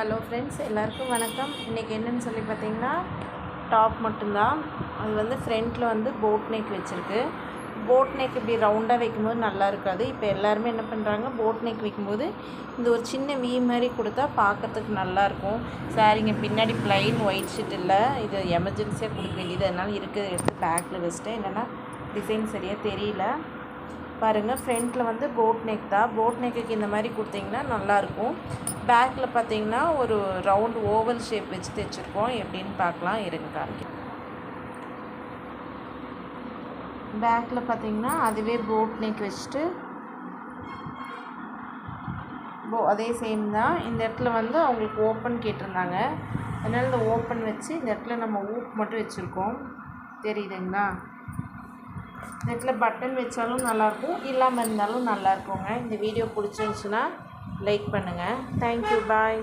Hello friends, எல்லாருக்கும் வணக்கம். இன்றைக்கி என்னென்னு சொல்லி பார்த்தீங்கன்னா, டாப் மட்டும்தான். அது வந்து ஃப்ரண்ட்டில் வந்து போட் நெக் வச்சுருக்கு. போட் நெக் இப்படி ரவுண்டாக வைக்கும்போது நல்லா இருக்காது. இப்போ எல்லாருமே என்ன பண்ணுறாங்க, போட் நெக் வைக்கும்போது இந்த ஒரு சின்ன வீ மாதிரி கொடுத்தா பார்க்குறதுக்கு நல்லாயிருக்கும். சாரிங்க பின்னாடி ப்ளைன் ஒயிட் ஷீட் இல்லை, இது எமர்ஜென்சியாக கொடுக்க வேண்டியது, அதனால் இருக்கிறத எடுத்து பேக்கில் வச்சுட்டேன். என்னென்னா டிசைன் சரியாக தெரியல. பாருங்கள், ஃப்ரண்ட்டில் வந்து போட் நெக் தான். போட் நெக்குக்கு இந்த மாதிரி கொடுத்தீங்கன்னா நல்லாயிருக்கும். பேக்கில் பார்த்தீங்கன்னா ஒரு ரவுண்ட் ஓவல் ஷேப் வச்சு தைச்சிருக்கோம். எப்படின்னு பார்க்கலாம், இருங்க காமிக்கிறேன். பேக்கில் பார்த்தீங்கன்னா அதுவே போட் நெக் வச்சுட்டு அதே சேம் தான். இந்த இடத்துல வந்து அவங்களுக்கு ஓப்பன் கேட்டிருந்தாங்க, அதனால் இந்த ஓப்பன் வச்சு இந்த இடத்துல நம்ம ஊக் மட்டும் வச்சுருக்கோம். தெரியுதுங்களா? இந்த இடத்துல பட்டன் வச்சாலும் நல்லாயிருக்கும், இல்லாமல் இருந்தாலும் நல்லாயிருக்குங்க. இந்த வீடியோ பிடிச்சிருந்துச்சுன்னா லைக் பண்ணுங்கள். தேங்க்யூ, பாய்.